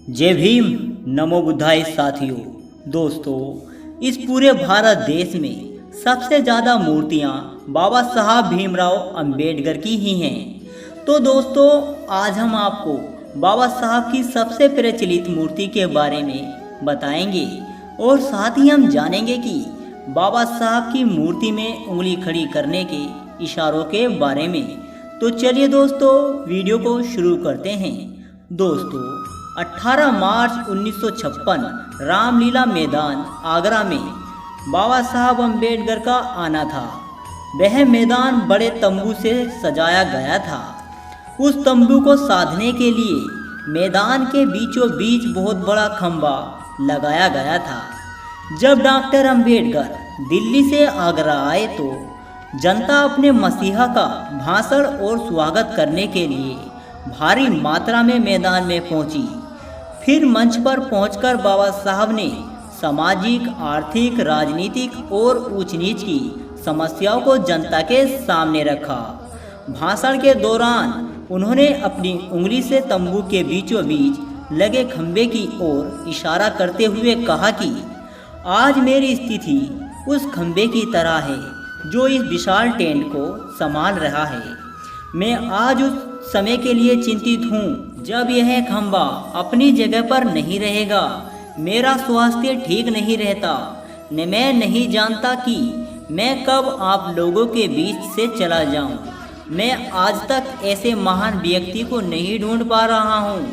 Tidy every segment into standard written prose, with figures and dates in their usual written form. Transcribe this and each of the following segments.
जय भीम, नमो बुद्धाय साथियों। दोस्तों, इस पूरे भारत देश में सबसे ज़्यादा मूर्तियाँ बाबा साहब भीमराव अंबेडकर की ही हैं। तो दोस्तों, आज हम आपको बाबा साहब की सबसे प्रचलित मूर्ति के बारे में बताएंगे और साथ ही हम जानेंगे कि बाबा साहब की मूर्ति में उंगली खड़ी करने के इशारों के बारे में। तो चलिए दोस्तों, वीडियो को शुरू करते हैं। दोस्तों, 18 मार्च 1956 रामलीला मैदान आगरा में बाबा साहब अंबेडकर का आना था। वह मैदान बड़े तंबू से सजाया गया था। उस तंबू को साधने के लिए मैदान के बीचों बीच बहुत बड़ा खंभा लगाया गया था। जब डॉक्टर अंबेडकर दिल्ली से आगरा आए तो जनता अपने मसीहा का भाषण और स्वागत करने के लिए भारी मात्रा में मैदान में पहुंची। फिर मंच पर पहुंचकर बाबा साहब ने सामाजिक, आर्थिक, राजनीतिक और ऊंच नीच की समस्याओं को जनता के सामने रखा। भाषण के दौरान उन्होंने अपनी उंगली से तंबू के बीचों बीच लगे खंभे की ओर इशारा करते हुए कहा कि आज मेरी स्थिति उस खंभे की तरह है जो इस विशाल टेंट को संभाल रहा है। मैं आज उस समय के लिए चिंतित हूँ जब यह खंभा अपनी जगह पर नहीं रहेगा। मेरा स्वास्थ्य ठीक नहीं रहता। मैं नहीं जानता कि मैं कब आप लोगों के बीच से चला जाऊँ। मैं आज तक ऐसे महान व्यक्ति को नहीं ढूंढ पा रहा हूँ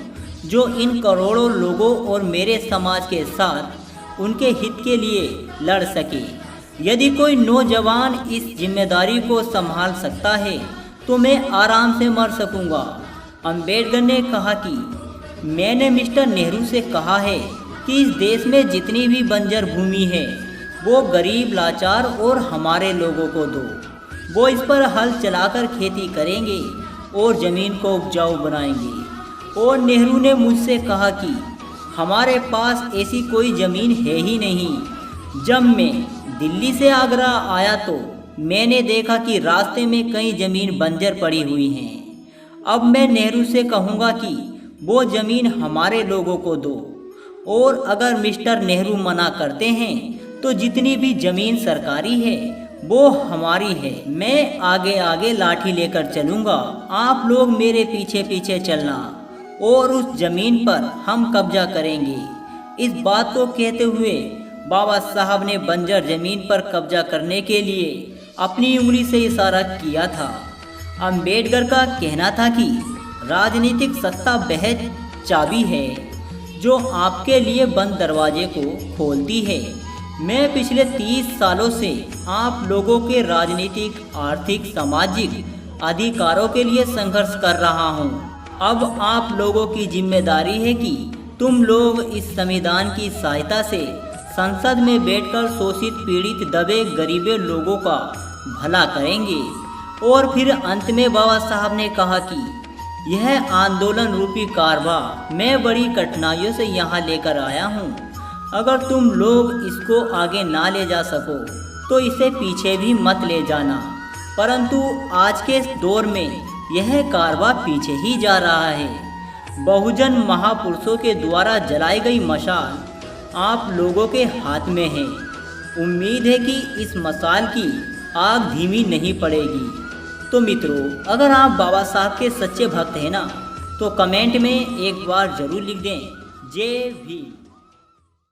जो इन करोड़ों लोगों और मेरे समाज के साथ उनके हित के लिए लड़ सके। यदि कोई नौजवान इस जिम्मेदारी को संभाल सकता है तो मैं आराम से मर सकूंगा। अंबेडकर ने कहा कि मैंने मिस्टर नेहरू से कहा है कि इस देश में जितनी भी बंजर भूमि है वो गरीब, लाचार और हमारे लोगों को दो। वो इस पर हल चलाकर खेती करेंगे और ज़मीन को उपजाऊ बनाएंगे। और नेहरू ने मुझसे कहा कि हमारे पास ऐसी कोई ज़मीन है ही नहीं। जब मैं दिल्ली से आगरा आया तो मैंने देखा कि रास्ते में कई ज़मीन बंजर पड़ी हुई हैं। अब मैं नेहरू से कहूँगा कि वो ज़मीन हमारे लोगों को दो। और अगर मिस्टर नेहरू मना करते हैं तो जितनी भी ज़मीन सरकारी है वो हमारी है। मैं आगे आगे लाठी लेकर चलूँगा, आप लोग मेरे पीछे पीछे चलना और उस ज़मीन पर हम कब्जा करेंगे। इस बात को कहते हुए बाबा साहब ने बंजर ज़मीन पर कब्जा करने के लिए अपनी उंगली से इशारा किया था। अंबेडकर का कहना था कि राजनीतिक सत्ता वह चाबी है जो आपके लिए बंद दरवाजे को खोलती है। मैं पिछले 30 सालों से आप लोगों के राजनीतिक, आर्थिक, सामाजिक अधिकारों के लिए संघर्ष कर रहा हूं। अब आप लोगों की जिम्मेदारी है कि तुम लोग इस संविधान की सहायता से संसद में बैठकर शोषित, पीड़ित, दबे, गरीबे लोगों का भला करेंगे। और फिर अंत में बाबा साहब ने कहा कि यह आंदोलन रूपी कारवा मैं बड़ी कठिनाइयों से यहाँ लेकर आया हूँ। अगर तुम लोग इसको आगे ना ले जा सको तो इसे पीछे भी मत ले जाना। परंतु आज के दौर में यह कारवा पीछे ही जा रहा है। बहुजन महापुरुषों के द्वारा जलाई गई मशाल आप लोगों के हाथ में है। उम्मीद है कि इस मशाल की आग धीमी नहीं पड़ेगी। तो मित्रों, अगर आप बाबा साहब के सच्चे भक्त हैं ना तो कमेंट में एक बार ज़रूर लिख दें, जय भीम।